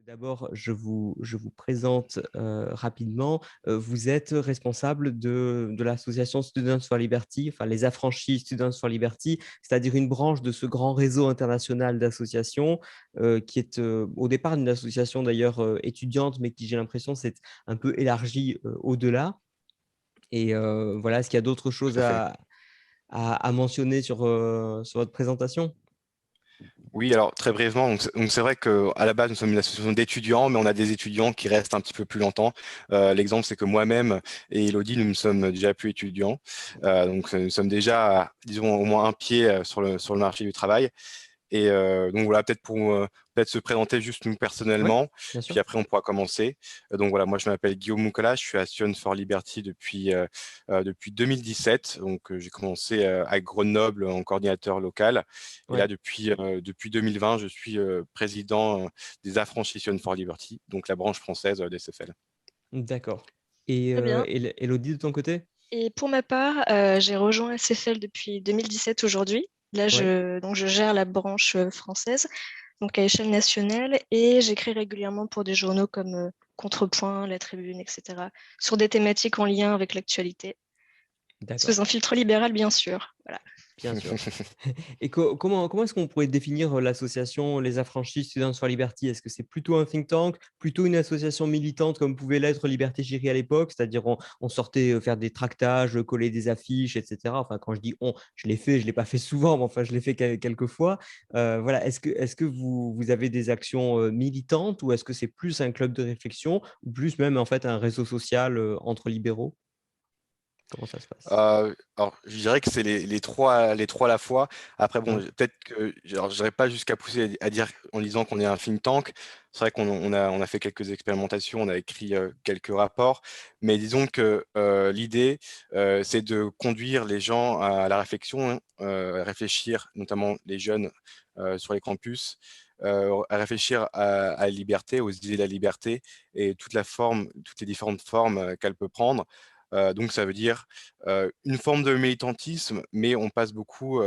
D'abord, je vous présente rapidement. Vous êtes responsable de l'association Students for Liberty, enfin les affranchis Students for Liberty, c'est-à-dire une branche de ce grand réseau international d'associations qui est au départ une association d'ailleurs étudiante, mais qui, j'ai l'impression, s'est un peu élargie au-delà. Et voilà, est-ce qu'il y a d'autres choses Tout à fait. à mentionner sur votre présentation? Oui, alors très brièvement, donc c'est vrai qu'à la base, nous sommes une association d'étudiants, mais on a des étudiants qui restent un petit peu plus longtemps. L'exemple, c'est que moi-même et Elodie, nous ne sommes déjà plus étudiants. Donc nous sommes déjà, disons, au moins un pied sur le marché du travail. Et donc voilà, peut-être pour peut-être se présenter juste nous Oui, personnellement, bien puis sûr. après on pourra commencer. Donc voilà, moi je m'appelle Guillaume Moukola, je suis à Students for Liberty depuis 2017. Donc j'ai commencé à Grenoble en coordinateur local. Et là Ouais, depuis 2020, je suis président des affranchis Students for Liberty, donc la branche française des SFL. d'accord. Et Très bien. Elodie, de ton côté? Et pour ma part, j'ai rejoint SFL depuis 2017 aujourd'hui. Là, Oui. je gère la branche française, donc à échelle nationale, et j'écris régulièrement pour des journaux comme Contrepoint, La Tribune, etc., sur des thématiques en lien avec l'actualité, D'accord, sous un filtre libéral, bien sûr. Voilà. bien sûr. Et comment est-ce qu'on pourrait définir l'association Les Affranchis Students for Liberty? Est-ce que c'est plutôt un think tank, plutôt une association militante comme pouvait l'être Liberté Chérie à l'époque? C'est-à-dire on sortait faire des tractages, coller des affiches, etc. Enfin, quand je dis on, je l'ai fait, je ne l'ai pas fait souvent, mais enfin, je l'ai fait quelques fois. Voilà. Est-ce que vous avez des actions militantes ou est-ce que c'est plus un club de réflexion ou plus même en fait un réseau social entre libéraux? Comment ça se passe? Alors, je dirais que c'est les trois à la fois. Après, bon, Ouais, peut-être que je n'irai pas jusqu'à pousser à dire en disant qu'on est un think tank. C'est vrai qu'on a fait quelques expérimentations, on a écrit quelques rapports, mais disons que l'idée, c'est de conduire les gens à la réflexion, hein, à réfléchir, notamment les jeunes sur les campus, à réfléchir à la liberté, aux idées de la liberté et toutes les différentes formes qu'elle peut prendre. Donc, ça veut dire une forme de militantisme, mais on passe beaucoup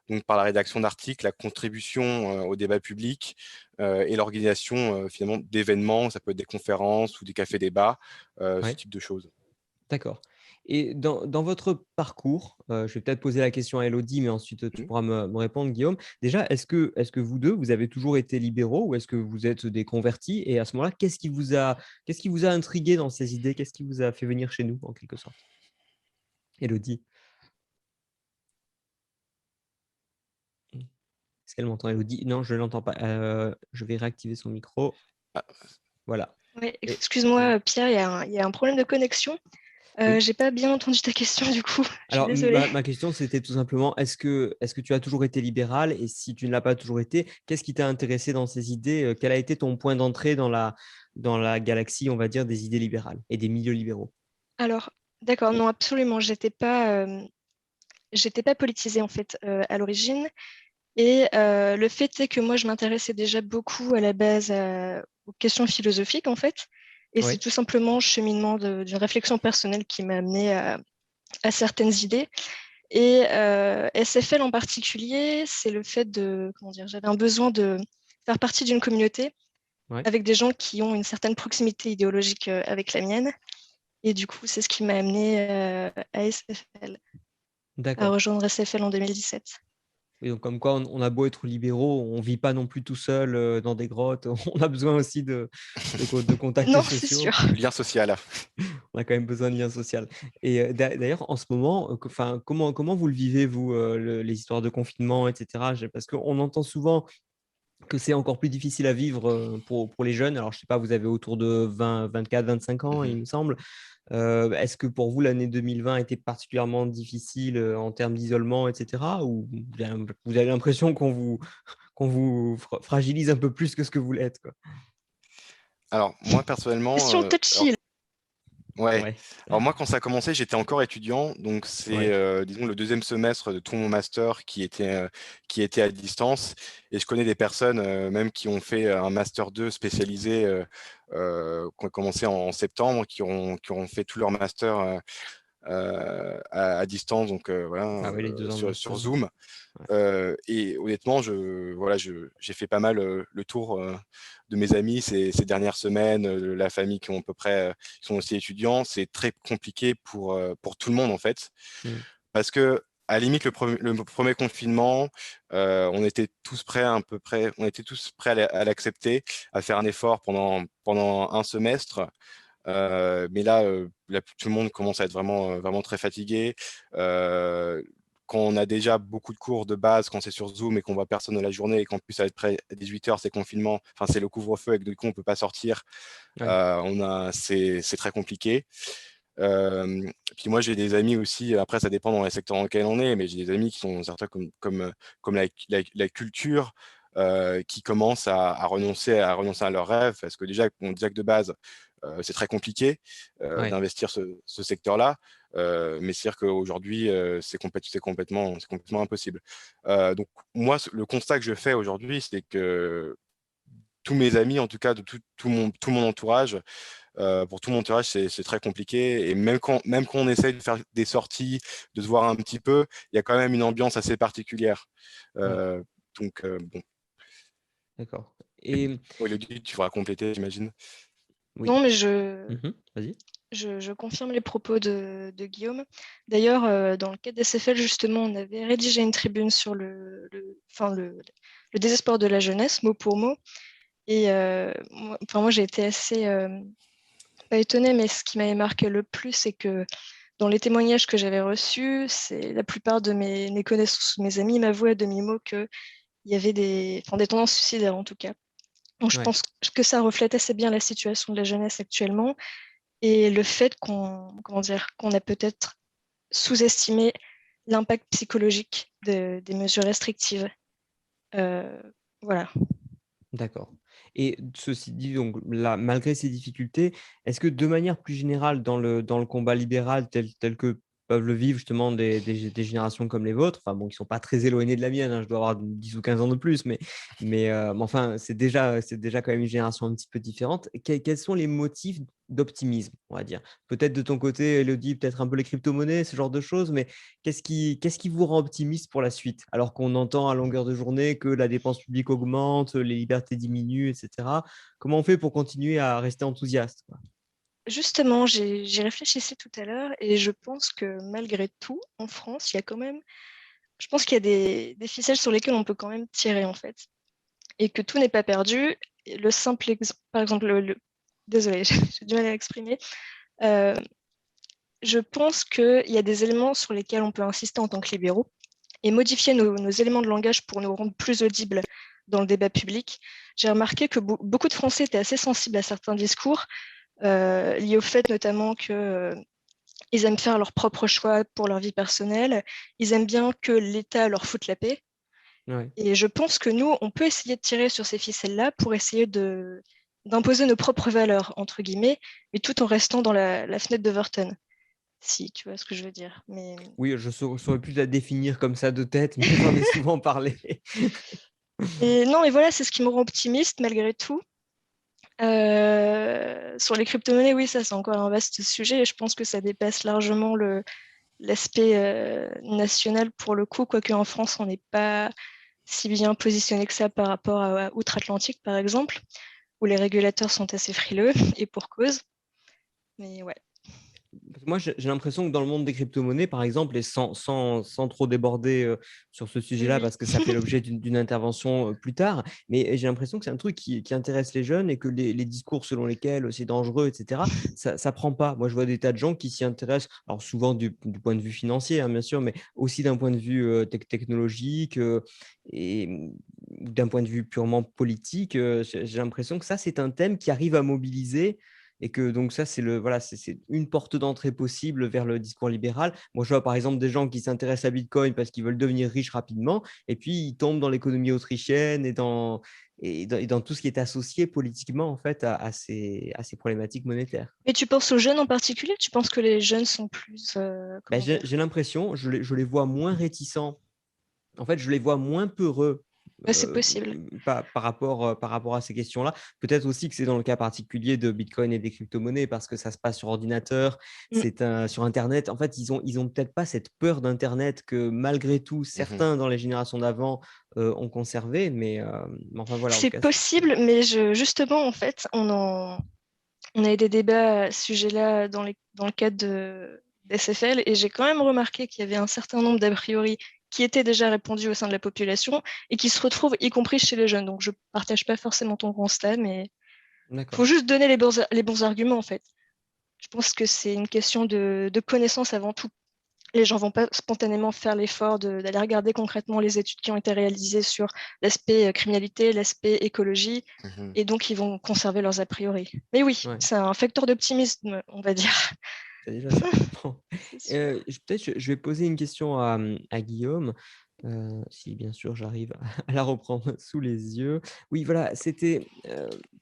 donc par la rédaction d'articles, la contribution au débat public et l'organisation finalement d'événements, ça peut être des conférences ou des cafés-débats, ce ouais. type de choses. D'accord. Et dans votre parcours, je vais peut-être poser la question à Elodie, mais ensuite, tu Mhm. pourras me répondre, Guillaume. Déjà, est-ce que vous 2, vous avez toujours été libéraux ou est-ce que vous êtes des convertis? Et à ce moment-là, qu'est-ce qui vous a intrigué dans ces idées? Qu'est-ce qui vous a fait venir chez nous, en quelque sorte? Elodie? Mmh. Est-ce qu'elle m'entend, Elodie? Non, je ne l'entends pas. Je vais réactiver son micro. Ah, Voilà. Ouais, Et excuse-moi, Pierre, il y a un problème de connexion. oui. J'ai pas bien entendu ta question, du coup. Je suis Alors, désolée. ma question, c'était tout simplement, est-ce que tu as toujours été libéral? Et si tu ne l'as pas toujours été, qu'est-ce qui t'a intéressé dans ces idées? Quel a été ton point d'entrée dans la galaxie, on va dire, des idées libérales et des milieux libéraux? Alors, d'accord, non, absolument. J'étais pas politisée en fait à l'origine. Et le fait est que moi, je m'intéressais déjà beaucoup à la base aux questions philosophiques en fait. Et c'est Oui, tout simplement le cheminement d'une réflexion personnelle qui m'a amené à certaines idées. Et SFL en particulier, c'est le fait de, comment dire, j'avais un besoin de faire partie d'une communauté ouais, avec des gens qui ont une certaine proximité idéologique avec la mienne. Et du coup, c'est ce qui m'a amené à SFL, à d'accord. rejoindre SFL en 2017. Et donc, comme quoi, on a beau être libéraux, on ne vit pas non plus tout seul dans des grottes. On a besoin aussi de contacts Non, c'est sociaux. sûr. le lien social. On a quand même besoin de lien social. Et d'ailleurs, en ce moment, enfin, comment vous le vivez, vous, les histoires de confinement, etc. Parce qu'on entend souvent que c'est encore plus difficile à vivre pour les jeunes. Alors, je ne sais pas, vous avez autour de 20, 24, 25 ans, il Mhm. me semble. Est-ce que pour vous, l'année 2020 était particulièrement difficile en termes d'isolement, etc. Ou vous avez l'impression qu'on vous fragilise un peu plus que ce que vous l'êtes, quoi? Alors, moi personnellement, Question touchy. ouais. Ouais, Alors moi, quand ça a commencé, j'étais encore étudiant, donc c'est, ouais, disons, le deuxième semestre de tout mon master qui était à distance. Et je connais des personnes même qui ont fait un master 2 spécialisé, qui ont commencé en septembre, qui ont fait tout leur master à distance, donc ah voilà, ouais, les 2 ans de sur master. Zoom. Ouais. Et honnêtement, j'ai fait pas mal le tour de mes amis ces dernières semaines, la famille qui ont à peu près, qui sont aussi étudiants. C'est très compliqué pour tout le monde, en fait. Mm. Parce que, à la limite, le premier confinement, on était tous prêts à peu près, on était tous prêts à l'accepter, à faire un effort pendant un semestre. Mais là, tout le monde commence à être vraiment très fatigué. Euh, Quand on a déjà beaucoup de cours de base, quand c'est sur Zoom et qu'on voit personne de la journée et qu'en plus, ça va être près à 18h, c'est confinement, enfin, c'est le couvre-feu et que du coup, on ne peut pas sortir, Ouais. c'est très compliqué. Puis moi, j'ai des amis aussi, après, ça dépend dans les secteurs dans lesquels on est, mais j'ai des amis qui sont certains comme la culture, qui commencent à renoncer à leurs rêves, parce que déjà, on disait que de base, c'est très compliqué Ouais. d'investir ce secteur-là, mais c'est-à-dire qu'aujourd'hui, c'est complètement impossible. Donc, moi, le constat que je fais aujourd'hui, c'est que tous mes amis, en tout cas de tout mon entourage, pour tout mon entourage, c'est très compliqué. Et même quand on essaye de faire des sorties, de se voir un petit peu, il y a quand même une ambiance assez particulière. Ouais. Euh, donc, bon. D'accord. Et Et Elodie, tu feras compléter, j'imagine. oui. Non, mais je, Mhm. Vas-y. je confirme les propos de Guillaume. D'ailleurs, dans le cadre d'SFL, justement, on avait rédigé une tribune sur le désespoir de la jeunesse, mot pour mot. Et moi, j'ai été assez, pas étonnée, mais ce qui m'avait marqué le plus, c'est que dans les témoignages que j'avais reçus, c'est la plupart de mes connaissances, mes amis m'avouaient à demi-mot qu'il y avait des tendances suicidaires, en tout cas. Donc, je Ouais. pense que ça reflète assez bien la situation de la jeunesse actuellement et le fait qu'on a peut-être sous-estimé l'impact psychologique des mesures restrictives. Euh, voilà. D'accord. Et ceci dit, donc là, malgré ces difficultés, est-ce que de manière plus générale, dans le combat libéral tel que peuvent le vivre justement des générations comme les vôtres, enfin bon, qui ne sont pas très éloignées de la mienne, hein, je dois avoir 10 ou 15 ans de plus, mais enfin, c'est déjà quand même une génération un petit peu différente. Quels sont les motifs d'optimisme, on va dire? Peut-être de ton côté, Elodie, peut-être un peu les crypto-monnaies, ce genre de choses, mais qu'est-ce qui vous rend optimiste pour la suite? Alors qu'on entend à longueur de journée que la dépense publique augmente, les libertés diminuent, etc. Comment on fait pour continuer à rester enthousiaste, quoi? Justement, j'y réfléchissais tout à l'heure et je pense que malgré tout, en France, il y a quand même, je pense qu'il y a des ficelles sur lesquelles on peut quand même tirer en fait et que tout n'est pas perdu. Et le simple exemple, par exemple, désolé, j'ai du mal à l'exprimer. Euh, je pense qu'il y a des éléments sur lesquels on peut insister en tant que libéraux et modifier nos éléments de langage pour nous rendre plus audibles dans le débat public. J'ai remarqué que beaucoup de Français étaient assez sensibles à certains discours, liés au fait notamment que ils aiment faire leurs propres choix pour leur vie personnelle. Ils aiment bien que l'État leur foute la paix. Ouais. Et je pense que nous, on peut essayer de tirer sur ces ficelles-là pour essayer d'imposer nos propres valeurs, entre guillemets, mais tout en restant dans la fenêtre d'Overton, si tu vois ce que je veux dire. Mais... Oui, je ne saurais plus la définir comme ça de tête, mais j'en ai souvent parlé. Et non, mais voilà, c'est ce qui me rend optimiste malgré tout. Sur les crypto-monnaies, oui, ça c'est encore un vaste sujet et je pense que ça dépasse largement l'aspect national pour le coup, quoique en France, on n'est pas si bien positionné que ça par rapport à outre-Atlantique, par exemple, où les régulateurs sont assez frileux et pour cause. Mais ouais. Parce que moi, j'ai l'impression que dans le monde des crypto-monnaies, par exemple, et sans trop déborder sur ce Oui, sujet-là, oui. parce que ça fait l'objet d'une intervention plus tard, mais j'ai l'impression que c'est un truc qui intéresse les jeunes et que les discours selon lesquels c'est dangereux, etc., ça ne prend pas. Moi, je vois des tas de gens qui s'y intéressent, alors souvent du point de vue financier, hein, bien sûr, mais aussi d'un point de vue technologique et d'un point de vue purement politique. J'ai l'impression que ça, c'est un thème qui arrive à mobiliser et que donc ça, c'est une porte d'entrée possible vers le discours libéral. Moi, je vois par exemple des gens qui s'intéressent à Bitcoin parce qu'ils veulent devenir riches rapidement, et puis ils tombent dans l'économie autrichienne et dans tout ce qui est associé politiquement en fait à ces problématiques monétaires. Mais tu penses aux jeunes en particulier? Tu penses que les jeunes sont plus, Ben, comment dire? j'ai l'impression, je les vois moins réticents. En fait, je les vois moins peureux Ouais, c'est possible. par rapport à ces questions-là. Peut-être aussi que c'est dans le cas particulier de Bitcoin et des crypto-monnaies parce que ça se passe sur ordinateur, Mmh. sur internet. En fait, ils ont peut-être pas cette peur d'internet que malgré tout Mmh. certains dans les générations d'avant, ont conservé, mais enfin voilà, en tout C'est cas, possible, mais justement, en fait, on a eu des débats à ce sujet-là dans le cadre d'SFL, et j'ai quand même remarqué qu'il y avait un certain nombre d'a priori qui étaient déjà répandus au sein de la population et qui se retrouvent y compris chez les jeunes. Donc je partage pas forcément ton constat, mais il faut d'accord. juste donner les bons arguments en fait. Je pense que c'est une question de connaissance avant tout. Les gens vont pas spontanément faire l'effort d'aller regarder concrètement les études qui ont été réalisées sur l'aspect criminalité, l'aspect écologie, Mmh. et donc ils vont conserver leurs a priori. Mais oui, Ouais. c'est un facteur d'optimisme, on va dire. C'est déjà ça. Bon, C'est sûr. je vais poser une question à Guillaume, si bien sûr j'arrive à la reprendre sous les yeux. Oui, voilà, c'était,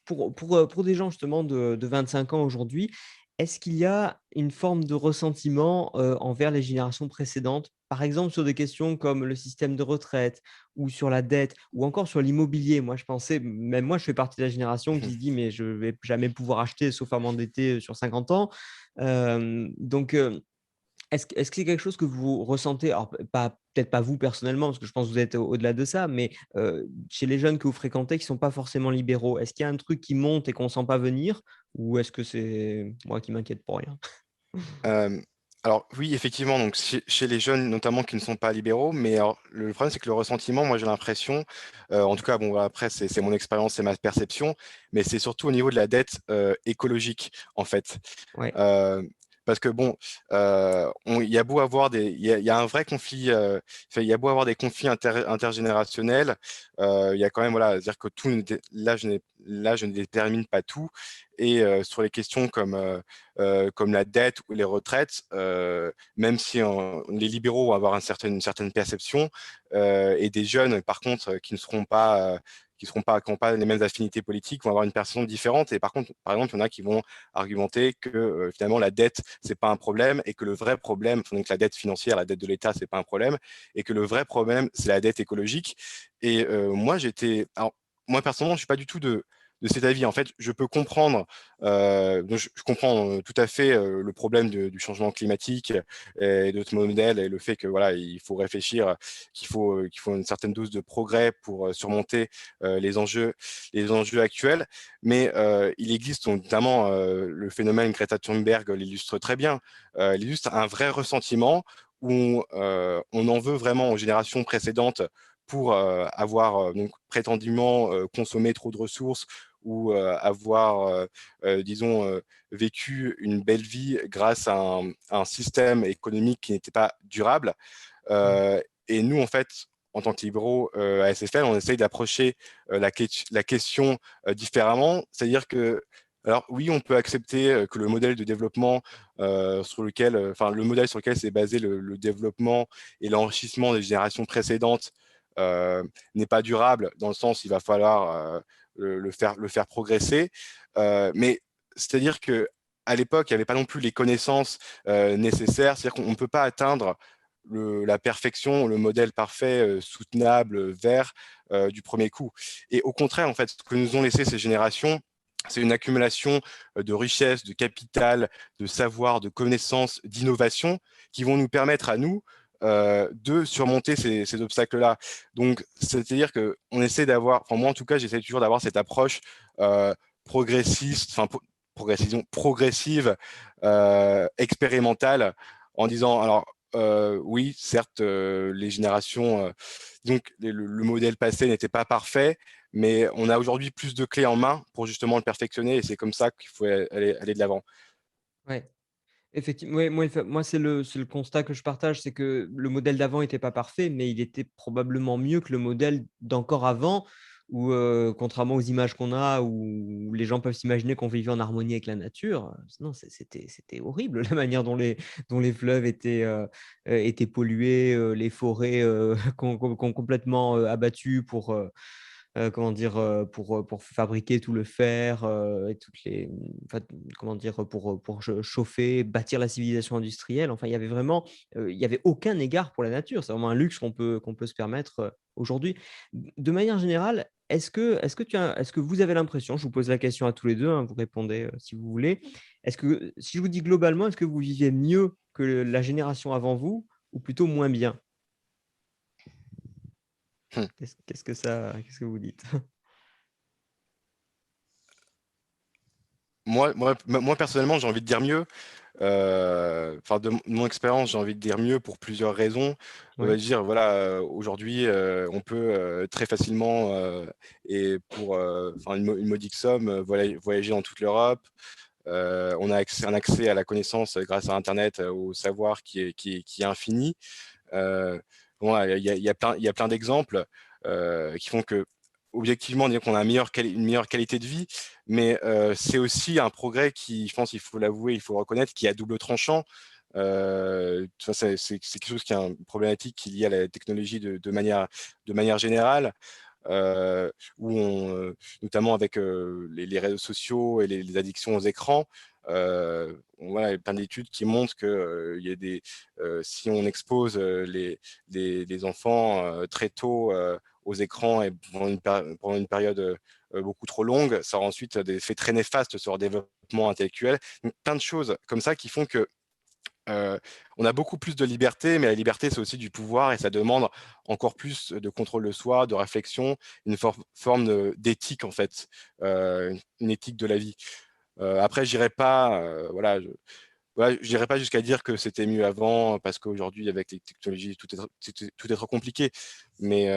pour des gens justement de 25 ans aujourd'hui, est-ce qu'il y a une forme de ressentiment, envers les générations précédentes? Par exemple, sur des questions comme le système de retraite ou sur la dette ou encore sur l'immobilier. Moi, je pensais même moi, je fais partie de la génération qui se Mmh. dit: «Mais je vais jamais pouvoir acheter sauf à m'endetter, sur 50 ans». Donc, est-ce que c'est quelque chose que vous ressentez? Alors pas peut-être pas vous personnellement, parce que je pense que vous êtes au-delà de ça, mais chez les jeunes que vous fréquentez qui ne sont pas forcément libéraux, est-ce qu'il y a un truc qui monte et qu'on ne sent pas venir? Ou est-ce que c'est moi qui m'inquiète pour rien? Hem, alors oui, effectivement, donc chez les jeunes notamment qui ne sont pas libéraux, mais alors le problème, c'est que le ressentiment, moi j'ai l'impression, en tout cas, bon voilà, après c'est mon expérience, c'est ma perception, mais c'est surtout au niveau de la dette, écologique, en fait. Ouais. Heu, Parce que bon, il y a beau avoir il y a un vrai conflit, enfin, il y a beau avoir des conflits intergénérationnels, il y a quand même, voilà, dire que tout ne dé là je ne détermine pas tout, et sur les questions comme la dette ou les retraites, même si les libéraux vont avoir une certaine perception, et des jeunes, par contre, qui n'ont pas les mêmes affinités politiques, vont avoir une perception différente. Et par contre, par exemple, il y en a qui vont argumenter que finalement la dette, c'est pas un problème, et que le vrai problème, donc la dette financière, la dette de l'État, c'est pas un problème, et que le vrai problème, c'est la dette écologique. Et alors, moi personnellement, je suis pas du tout de cet avis. En fait, je peux comprendre, donc je comprends tout à fait le problème du changement climatique et de notre modèle, et le fait que voilà, il faut réfléchir, qu'il faut une certaine dose de progrès pour surmonter les enjeux actuels. Mais il existe notamment le phénomène Greta Thunberg l'illustre très bien. Il illustre un vrai ressentiment où on en veut vraiment aux générations précédentes pour avoir donc prétendument consommé trop de ressources, ou avoir, disons, vécu une belle vie grâce à un système économique qui n'était pas durable. Mmh. Et nous, en fait, en tant que libéraux à SFL, on essaye d'approcher la question différemment. C'est-à-dire que, alors oui, on peut accepter que le modèle de développement enfin le modèle sur lequel s'est basé le développement et l'enrichissement des générations précédentes euh, n'est pas durable, dans le sens où il va falloir le faire progresser. Mais c'est-à-dire que à l'époque, il n'y avait pas non plus les connaissances nécessaires. C'est-à-dire qu'on ne peut pas atteindre la perfection, le modèle parfait, soutenable, vert, du premier coup. Et au contraire, en fait, ce que nous ont laissé ces générations, c'est une accumulation de richesses, de capital, de savoir, de connaissances, d'innovation, qui vont nous permettre à nous de surmonter ces obstacles-là. Donc, c'est-à-dire qu'on essaie d'avoir, enfin moi en tout cas, j'essaie toujours d'avoir cette approche progressiste, enfin progressive, expérimentale, en disant, alors oui, certes, les générations, donc le modèle passé n'était pas parfait, mais on a aujourd'hui plus de clés en main pour justement le perfectionner, et c'est comme ça qu'il faut aller de l'avant. Ouais. Effectivement, ouais, moi, c'est le constat que je partage, c'est que le modèle d'avant était pas parfait, mais il était probablement mieux que le modèle d'encore avant où, contrairement aux images qu'on a, où les gens peuvent s'imaginer qu'on vivait en harmonie avec la nature, non, c'était horrible la manière dont les fleuves étaient pollués, les forêts, qu'on complètement, abattues comment dire, pour fabriquer tout le fer, et toutes les enfin, comment dire, pour chauffer, bâtir la civilisation industrielle. Enfin, il y avait vraiment, il y avait aucun égard pour la nature. C'est vraiment un luxe qu'on peut se permettre, aujourd'hui. De manière générale, est-ce que vous avez l'impression, je vous pose la question à tous les 2, hein, vous répondez, si vous voulez. Est-ce que si je vous dis globalement, est-ce que vous viviez mieux que la génération avant vous ou plutôt moins bien? Hmm. Qu'est-ce que vous dites? Moi, personnellement, j'ai envie de dire mieux. Enfin, de mon expérience, j'ai envie de dire mieux pour plusieurs raisons. On va Oui. dire, voilà, aujourd'hui, on peut très facilement et pour enfin, une modique somme, voyager dans toute l'Europe. On a un accès à la connaissance grâce à Internet, au savoir qui est infini. Voilà, il y a plein d'exemples qui font que, objectivement, dire qu'on a une meilleure qualité de vie, mais c'est aussi un progrès qui, je pense, il faut l'avouer, il faut le reconnaître, qui est à double tranchant. C'est quelque chose qui est une problématique qui est liée à la technologie de manière générale, où notamment avec les réseaux sociaux et les addictions aux écrans. Voilà, il y a plein d'études qui montrent que si on expose les enfants très tôt aux écrans et pendant une période beaucoup trop longue, ça aura ensuite des effets très néfastes sur leur développement intellectuel. Donc, plein de choses comme ça qui font que on a beaucoup plus de liberté, mais la liberté, c'est aussi du pouvoir et ça demande encore plus de contrôle de soi, de réflexion, une forme d'éthique, en fait, une éthique de la vie. Après, j'irai pas jusqu'à dire que c'était mieux avant, parce qu'aujourd'hui, avec les technologies, tout est trop compliqué. Mais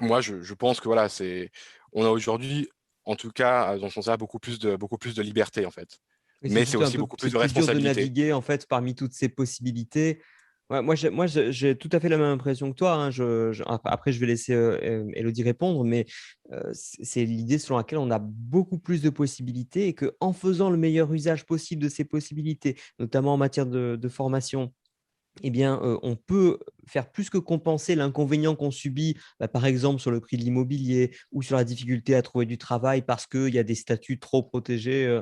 moi, je pense que voilà, on a aujourd'hui, en tout cas, dans son sens, beaucoup plus de liberté, en fait. Oui, Mais c'est aussi beaucoup plus c'est de plus dur de responsabilité. naviguer, en fait, parmi toutes ces possibilités. Ouais, j'ai tout à fait la même impression que toi, hein. Après, je vais laisser, Élodie répondre, mais c'est l'idée selon laquelle on a beaucoup plus de possibilités et qu'en faisant le meilleur usage possible de ces possibilités, notamment en matière de formation, eh bien, on peut faire plus que compenser l'inconvénient qu'on subit, par exemple sur le prix de l'immobilier ou sur la difficulté à trouver du travail parce qu'il y a des statuts trop protégés,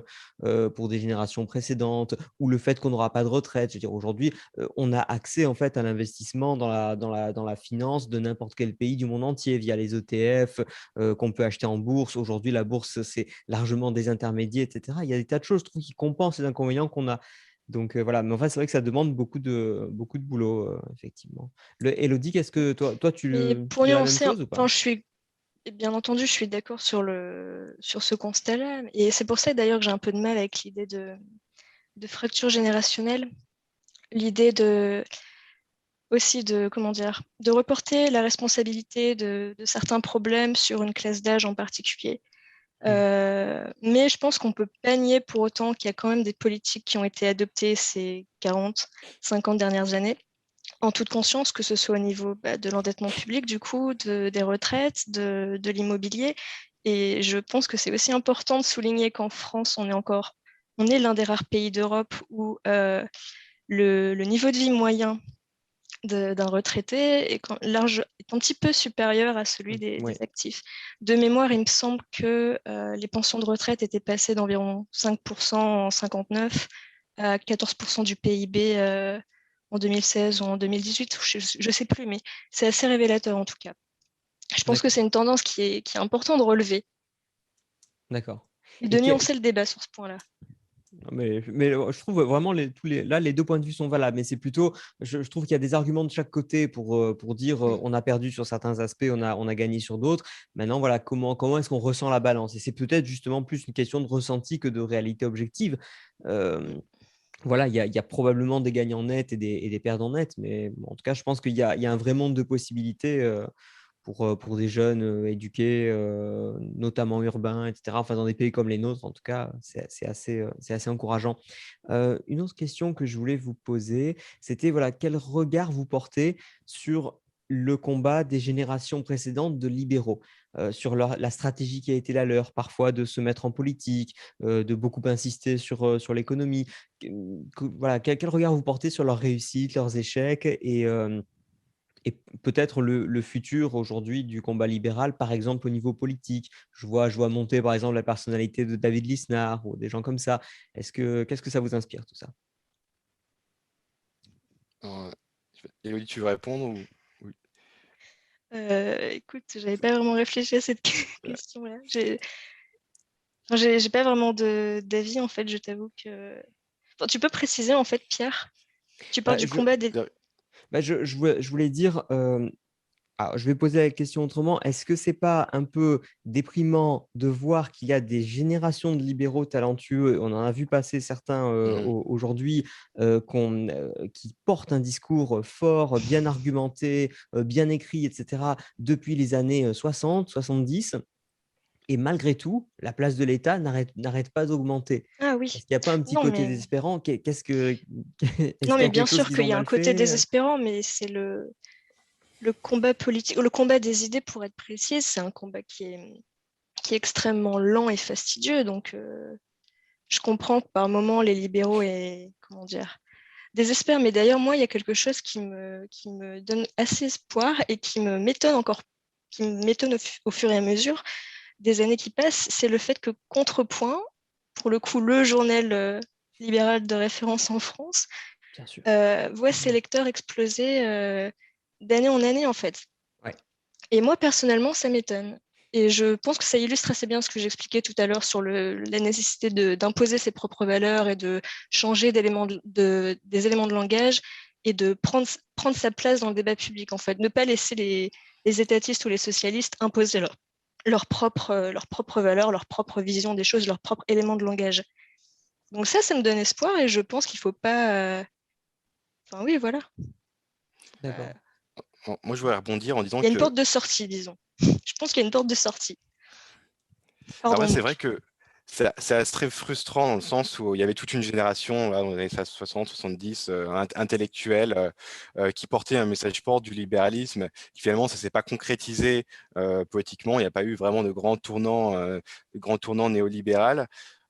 pour des générations précédentes, ou le fait qu'on n'aura pas de retraite. Je veux dire aujourd'hui, on a accès en fait à l'investissement dans la finance de n'importe quel pays du monde entier via les ETF, qu'on peut acheter en bourse. Aujourd'hui, la bourse, c'est largement désintermédié et cetera. Il y a des tas de choses, je trouve, qui compensent les inconvénients qu'on a. Donc voilà, mais enfin, c'est vrai que ça demande beaucoup de boulot, effectivement. Élodie, qu'est-ce que toi Mais tu pour dis la même nuancer, chose ou pas? enfin, bien entendu, je suis d'accord sur ce constat-là. Et c'est pour ça d'ailleurs que j'ai un peu de mal avec l'idée de fracture générationnelle. L'idée aussi comment dire, de reporter la responsabilité de certains problèmes sur une classe d'âge en particulier. Mmh. Mais je pense qu'on peut pas nier pour autant qu'il y a quand même des politiques qui ont été adoptées ces 40, 50 dernières années, en toute conscience, que ce soit au niveau de l'endettement public, du coup, des retraites, de l'immobilier. Et je pense que c'est aussi important de souligner qu'en France, on est l'un des rares pays d'Europe où le niveau de vie moyen d'un retraité est un petit peu supérieur à celui des Ouais, actifs. De mémoire, il me semble que les pensions de retraite étaient passées d'environ 5% en 59 à 14% du PIB en 2016 ou en 2018, je ne sais plus, mais c'est assez révélateur en tout cas. Je pense que d'accord, c'est une tendance qui est important de relever d'accord. et de Et nuancer le débat sur ce point-là. non, mais je trouve vraiment les 2 points de vue sont valables, mais c'est plutôt je trouve qu'il y a des arguments de chaque côté pour dire, Mm. on a perdu sur certains aspects, on a gagné sur d'autres. Maintenant, voilà, comment est-ce qu'on ressent la balance? Et c'est peut-être justement plus une question de ressenti que de réalité objective. Hem Voilà, il y a probablement des gagnants nets et des perdants nets, mais bon, en tout cas, je pense qu'il y a un vrai monde de possibilités, pour des jeunes, éduqués, notamment urbains et cetera. Enfin, dans des pays comme les nôtres, en tout cas, c'est assez encourageant. Une autre question que je voulais vous poser, c'était, voilà, quel regard vous portez sur le combat des générations précédentes de libéraux? Sur la stratégie qui a été la leur, parfois de se mettre en politique, de beaucoup insister sur l'économie. Voilà, quel regard vous portez sur leurs réussites, leurs échecs et peut-être le futur aujourd'hui du combat libéral, par exemple au niveau politique. Je vois monter par exemple la personnalité de David Lisnard ou des gens comme ça. Qu'est-ce que ça vous inspire tout ça? Alors, Élodie, tu veux répondre ou... Oui. Écoute, j'avais pas vraiment réfléchi à cette Ouais. question-là. J'ai pas vraiment d'avis, en fait, je t'avoue que. Enfin, tu peux préciser, en fait, Pierre? Tu parles Bah, du combat des. je voulais dire, alors, je vais poser la question autrement. Est-ce que c'est pas un peu déprimant de voir qu'il y a des générations de libéraux talentueux, on en a vu passer certains Mhm. aujourd'hui, qui portent un discours fort, bien argumenté, bien écrit, etc., depuis les années 60, 70, et malgré tout, la place de l'État n'arrête pas d'augmenter. Ah Est-ce oui. qu'il n'y a pas un petit Non, côté mais. désespérant? Est-ce Non, qu'il y mais a bien quelque chose sûr qu'ils qu'il ont y a un mal côté fait? désespérant, mais c'est le combat politique, le combat des idées, pour être précis, c'est un combat qui est extrêmement lent et fastidieux. Donc, je comprends que par moment, les libéraux et, comment dire, désespèrent. Mais d'ailleurs, moi, il y a quelque chose qui me donne assez espoir et qui m'étonne au fur et à mesure des années qui passent. C'est le fait que Contrepoint, pour le coup, le journal libéral de référence en France, Bien sûr. voit ses lecteurs exploser d'année en année, en fait. Ouais. Et moi, personnellement, ça m'étonne. Et je pense que ça illustre assez bien ce que j'expliquais tout à l'heure sur la nécessité d'imposer ses propres valeurs et de changer des éléments de langage et de prendre sa place dans le débat public, en fait. Ne pas laisser les étatistes ou les socialistes imposer leurs propres valeurs, leur propre vision des choses, leurs propres éléments de langage. Donc ça me donne espoir et je pense qu'il ne faut pas. Enfin oui, voilà. D'accord. Moi, je voudrais rebondir en disant Il y a une que porte de sortie, disons. Je pense qu'il y a une porte de sortie. après, Pardon, c'est vrai donc. que c'est très frustrant dans le sens où il y avait toute une génération là, dans les années 60, 70, intellectuels qui portaient un message fort du libéralisme, qui finalement, ça ne s'est pas concrétisé politiquement. Il n'y a pas eu vraiment de grands tournants néolibéral.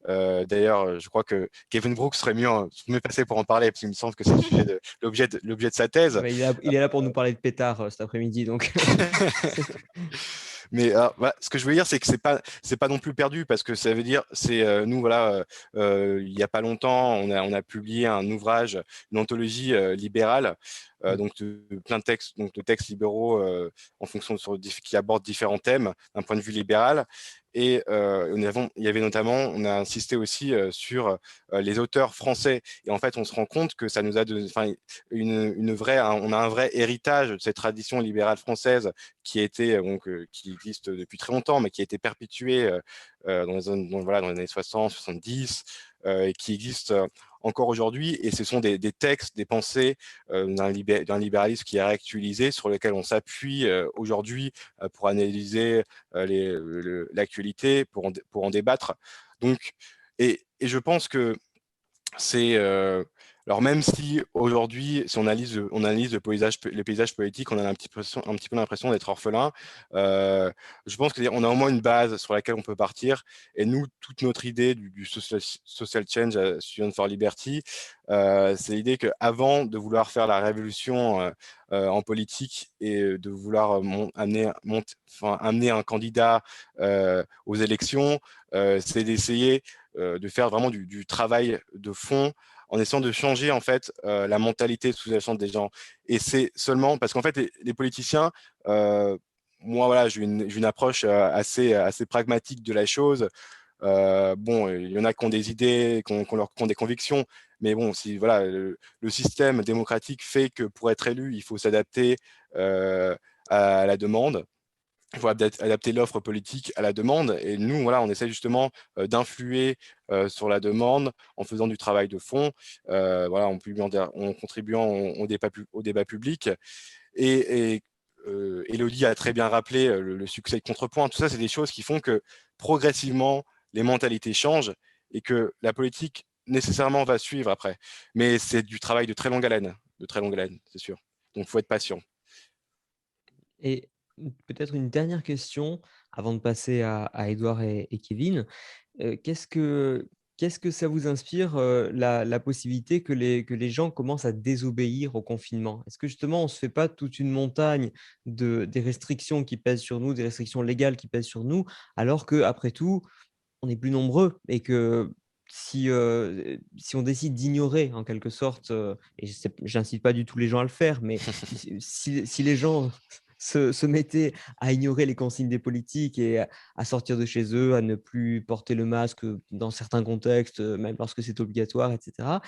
D'ailleurs, je crois que Kevin Brooks serait mieux placé pour en parler, parce qu'il me semble que c'est le sujet l'objet de sa thèse. Ouais, il est là pour nous parler de pétard cet après-midi, donc. Mais voilà, ce que je veux dire, c'est que c'est pas non plus perdu parce que ça veut dire, nous voilà, il y a pas longtemps, on a publié un ouvrage, une anthologie libérale, donc plein de textes, donc de textes libéraux en fonction qui abordent différents thèmes d'un point de vue libéral. Et il y avait notamment, on a insisté aussi sur les auteurs français. Et en fait, on se rend compte que ça nous a on a un vrai héritage de cette tradition libérale française qui existe depuis très longtemps, mais qui a été perpétuée voilà, dans les années 60, 70, et qui existe encore aujourd'hui. Et ce sont des textes, des pensées d'un libéralisme qui est réactualisé, sur lequel on s'appuie aujourd'hui pour analyser l'actualité, pour en débattre. Donc, et je pense que c'est alors même si aujourd'hui, si on analyse le paysage politique, on a un petit peu l'impression d'être orphelin. Je pense qu'on a au moins une base sur laquelle on peut partir. Et nous, toute notre idée du social change à Students for Liberty, c'est l'idée qu'avant de vouloir faire la révolution en politique et de vouloir amener un candidat aux élections, c'est d'essayer de faire vraiment du travail de fond en essayant de changer en fait la mentalité sous-jacente des gens. Et c'est seulement parce qu'en fait les politiciens, moi voilà, j'ai une approche assez pragmatique de la chose. Bon, il y en a qui ont des idées, qui ont des convictions, mais bon, si voilà, le système démocratique fait que pour être élu, il faut s'adapter à la demande. Il faut adapter l'offre politique à la demande. Et nous, voilà, on essaie justement d'influer sur la demande en faisant du travail de fond, voilà, en contribuant au débat public. Et Élodie a très bien rappelé le succès de Contrepoint. Tout ça, c'est des choses qui font que progressivement, les mentalités changent et que la politique nécessairement va suivre après. Mais c'est du travail de très longue haleine, c'est sûr. Donc, il faut être patient. Et peut-être une dernière question avant de passer à Édouard et Kevin. Qu'est-ce que qu'est-ce que ça vous inspire, la possibilité que les gens commencent à désobéir au confinement? Est-ce que justement on ne se fait pas toute une montagne des restrictions qui pèsent sur nous, des restrictions légales qui pèsent sur nous, alors qu'après tout, on est plus nombreux et que si on décide d'ignorer en quelque sorte, et j'incite pas du tout les gens à le faire, mais si les gens se mettaient à ignorer les consignes des politiques et à sortir de chez eux, à ne plus porter le masque, dans certains contextes, même lorsque c'est obligatoire et cetera,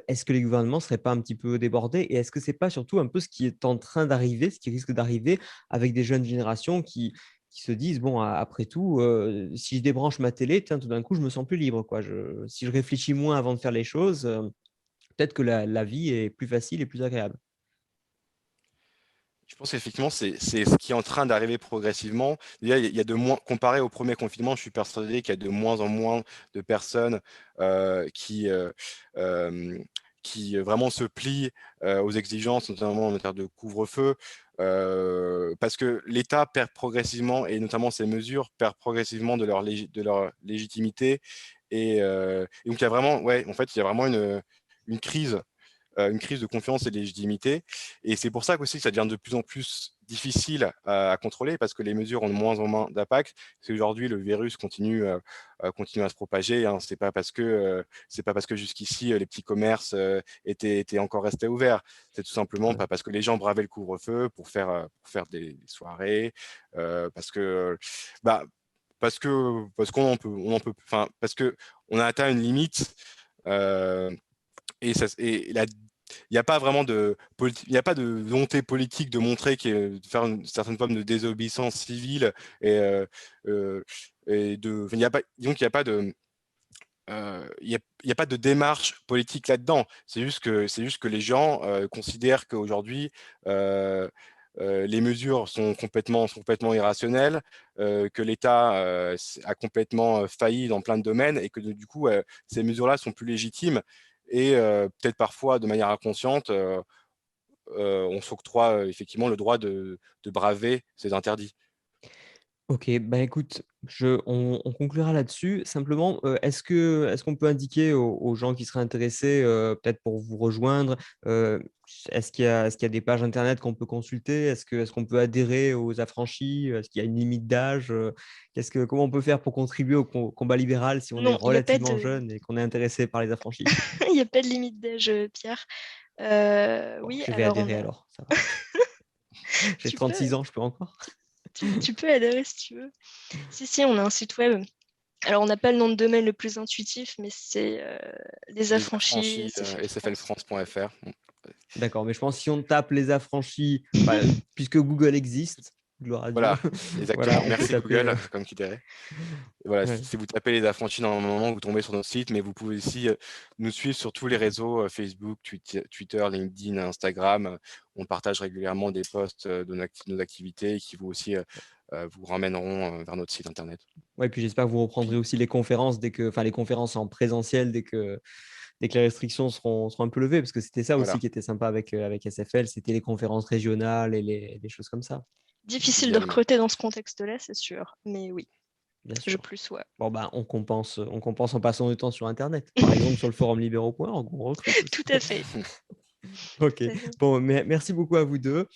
est-ce que les gouvernements ne seraient pas un petit peu débordés? Et est-ce que c'est pas surtout un peu ce qui est en train d'arriver, ce qui risque d'arriver avec des jeunes générations qui se disent: «Bon, après tout, si je débranche ma télé, tiens, tout d'un coup, je me sens plus libre, quoi. Si je réfléchis moins avant de faire les choses, peut-être que la vie est plus facile et plus agréable». Je pense qu'effectivement, c'est ce qui est en train d'arriver progressivement. Déjà, il y a de moins, comparé au premier confinement, je suis persuadé qu'il y a de moins en moins de personnes euh, qui vraiment se plient aux exigences, notamment en matière de couvre-feu, parce que l'État perd progressivement, et notamment ces mesures perdent progressivement de leur légitimité. Et donc, il y a vraiment, ouais, en fait, il y a vraiment une une crise de confiance et de légitimité. Et c'est pour ça aussi que ça devient de plus en plus difficile à contrôler, parce que les mesures ont de moins en moins d'impact. C'est aujourd'hui le virus continue à se propager. Hein. C'est pas parce que jusqu'ici les petits commerces étaient encore restés ouverts. C'est tout simplement Ouais. pas parce que les gens bravaient le couvre-feu pour faire des soirées, parce que bah, parce qu'on en peut, enfin parce que on a atteint une limite. Et il n'y a pas vraiment il n'y a pas de volonté politique de montrer de faire une certaine forme de désobéissance civile et, il n'y a pas, donc il n'y a pas de il y a pas de démarche politique là-dedans. C'est juste que les gens considèrent qu'aujourd'hui les mesures sont complètement irrationnelles, que l'État a complètement failli dans plein de domaines, et que du coup ces mesures-là sont plus légitimes, et peut-être parfois de manière inconsciente on s'octroie effectivement le droit de braver ces interdits. OK, bah, écoute, on conclura là-dessus. Simplement, est-ce qu'on peut indiquer aux gens qui seraient intéressés, peut-être pour vous rejoindre, heu, est-ce qu'il y a des pages internet qu'on peut consulter? Est-ce qu'on peut adhérer aux affranchis? Est-ce qu'il y a une limite d'âge? Comment on peut faire pour contribuer au combat libéral si on est Non, il n'y a pas relativement de, jeune et qu'on est intéressé par les affranchis? il y a pas de limite d'âge, Pierre. Bon, Oui, je vais alors on adhérer a. alors, ça va. J'ai Tu 36 peux, ans, je peux encore? tu peux adhérer si tu veux. Si, on a un site web. Alors, on n'a pas le nom de domaine le plus intuitif, mais c'est les Les affranchis affranchis, SFL France. sflfrance.fr. D'accord, mais je pense que si on tape les affranchis, bah, puisque Google existe, gloire à Dieu, Voilà, voilà, exactement. on peut Merci taper, Google, comme qui dirait. Et voilà, ouais. si vous tapez les affranchis dans un moment, vous tombez sur notre site, mais vous pouvez aussi nous suivre sur tous les réseaux, Facebook, Twitter, LinkedIn, Instagram. On partage régulièrement des posts nos activités, qui vous aussi vous ramèneront vers notre site internet. Ouais, puis j'espère que vous reprendrez Puis aussi les conférences les conférences en présentiel dès que les restrictions seront un peu levées, parce que c'était ça aussi voilà, qui était sympa avec SFL, c'était les conférences régionales et les choses comme ça, Difficile de également. recruter dans ce contexte-là, c'est sûr. Mais oui, bien je sûr. plus ouais. Bon, bah, on compense en passant du temps sur internet. Par exemple, sur le forum libéraux.org, on recrute aussi. Tout à fait. OK. Tout à fait. Bon, merci beaucoup à vous 2.